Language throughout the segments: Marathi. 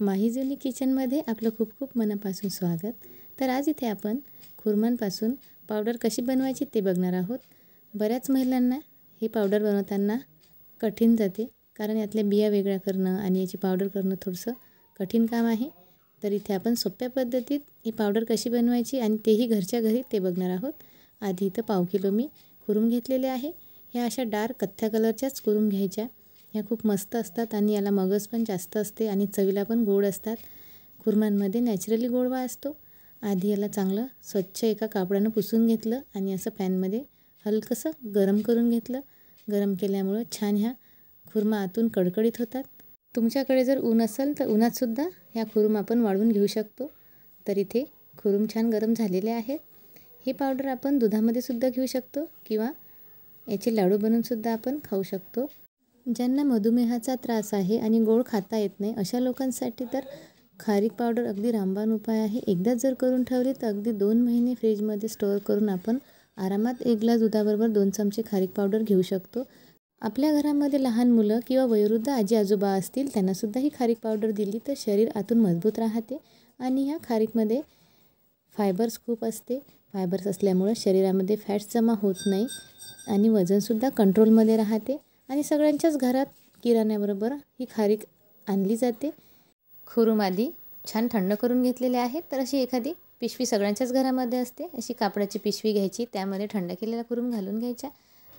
माहीजुनी किचनमध्ये आपलं खूप खूप मनापासून स्वागत। तर आज इथे आपण खुरमांपासून पावडर कशी बनवायची ते बघणार आहोत। बऱ्याच महिलांना ही पावडर बनवताना कठीण जाते, कारण यातल्या बिया वेगळ्या करणं आणि याची पावडर करणं थोडंसं कठीण काम आहे। तर इथे आपण सोप्या पद्धतीत ही पावडर कशी बनवायची आणि तेही घरच्या घरी ते बघणार आहोत। आधी इथं पाव किलो मी खुरूम घेतलेले आहे। ह्या अशा डार्क कथ्या कलरच्याच खुरूम घ्यायच्या। ह्या खूप मस्त असतात आणि याला मगज पण जास्त असते आणि चवीला पण गोड असतात। खुरमांमध्ये नॅचरली गोडवा असतो। आधी याला चांगलं स्वच्छ एका कापडानं पुसून घेतलं आणि असं पॅनमध्ये हलकसं गरम करून घेतलं। गरम केल्यामुळे छान ह्या खुर्मा आतून कडकडीत होतात। तुमच्याकडे जर ऊन असेल तर उन्हात सुद्धा ह्या खुरूम आपण वाळवून घेऊ शकतो। तर इथे खुरूम छान गरम झालेले आहेत। हे पावडर आपण दुधामध्ये सुद्धा घेऊ शकतो किंवा याचे लाडू बनवून सुद्धा आपण खाऊ शकतो। ज्यांना मधुमेहाचा त्रास आहे आणि गोड खाता येत नाही अशा लोकांसाठी तर खारीक पावडर अगदी रामबाण उपाय आहे। एकदा जर करून ठेवली तर अगदी 2 महिने फ्रीजमध्ये स्टोअर करून आपण आरामात 1 ग्लास दुधाबरोबर 2 चमचे खारीक पावडर घेऊ शकतो। आपल्या घरामध्ये लहान मुलं किंवा वयोवृद्ध आजी आजोबा असतील त्यांना सुद्धा ही खारीक पावडर दिली तर शरीर आतून मजबूत राहते आणि ह्या खारीकमध्ये फायबर्स खूप असते। फायबर्स असल्यामुळे शरीरामध्ये फॅट्स जमा होत नाही आणि वजनसुद्धा कंट्रोलमध्ये राहते आणि सगळ्यांच्याच घरात किराण्याबरोबर ही खारीक आणली जाते। खुरूम आधी छान थंड करून घेतलेले आहेत। तर अशी एखादी पिशवी सगळ्यांच्याच घरामध्ये असते, अशी कापडाची पिशवी घ्यायची, त्यामध्ये थंड केलेला खुरूम घालून घ्यायचा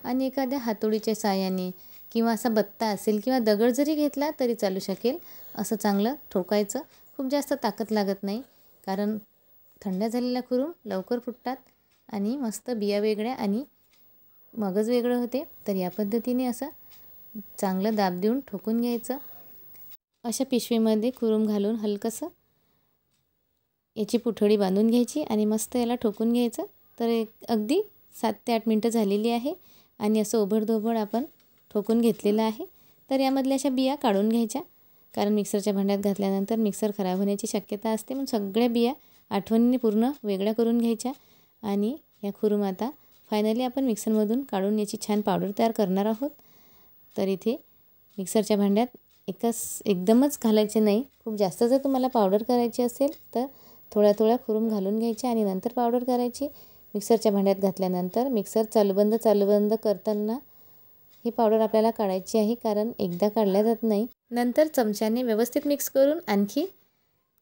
आणि एखाद्या हातोडीच्या साहाय्याने किंवा असा बत्ता असेल किंवा दगड जरी घेतला तरी चालू शकेल, असं चांगलं ठोकायचं। खूप जास्त ताकद लागत नाही, कारण थंड झालेला खुरूम लवकर फुटतात आणि मस्त बिया वेगळ्या आणि मगज वेगळं होते। तर या पद्धतीने असं चांगलं दाब देऊन ठोकून घ्यायचं। अशा पिशवीमध्ये खुरूम घालून हलकसं याची पुठळी बांधून घ्यायची आणि मस्त याला ठोकून घ्यायचं। तर अगदी 7 ते 8 मिनटं झालेली आहे आणि असं ओबडधोबड आपण ठोकून घेतलेलं आहे। तर यामधल्या अशा बिया काढून घ्यायच्या, कारण मिक्सरच्या भांड्यात घातल्यानंतर मिक्सर खराब होण्याची शक्यता असते। म्हणून सगळ्या बिया आठवणीने पूर्ण वेगळ्या करून घ्यायच्या आणि या खुरूम आता फायनली आपण मिक्सरमधून काढून याची छान पावडर तयार करणार आहोत। तर इथे मिक्सरच्या भांड्यात एकदमच घालायचे नाही, खूप जास्त जर तुम्हाला पावडर करायची असेल तर थोड्या थोड्या खुरूम घालून घ्यायच्या आणि नंतर पावडर करायची। मिक्सरच्या भांड्यात घातल्यानंतर मिक्सर चालू बंद करताना ही पावडर आपल्याला काढायची आहे, कारण एकदा काढल्या जात नाही। नंतर चमच्याने व्यवस्थित मिक्स करून आणखी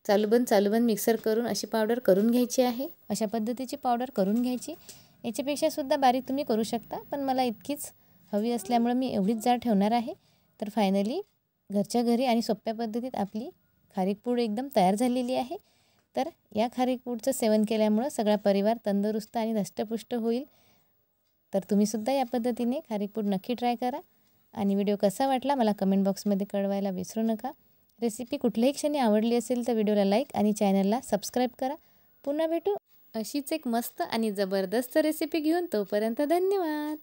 चालू बंद मिक्सर करून अशी पावडर करून घ्यायची आहे। अशा पद्धतीची पावडर करून घ्यायची। याच्यापेक्षा सुद्धा बारीक तुम्ही करू शकता, पण मला इतकीच हवी असल्यामुळे मी एवढीच जाड ठेवणार आहे। तर फायनली घरच्या घरी आणि सोप्या पद्धतीत आपली खारीक पूड एकदम तयार झालेली आहे। तर या खारीक पूडचं सेवन केल्यामुळं सगळा परिवार तंदुरुस्त आणि धष्टपुष्ट होईल। तर तुम्हीसुद्धा या पद्धतीने खारीक पूड नक्की ट्राय करा आणि व्हिडिओ कसा वाटला मला कमेंट बॉक्समध्ये कळवायला विसरू नका। रेसिपी कुठल्याही क्षणी आवडली असेल तर व्हिडिओला लाईक आणि चॅनलला सबस्क्राईब करा। पुन्हा भेटू अशीच एक मस्त आणि जबरदस्त रेसिपी घेऊन, तोपर्यंत धन्यवाद।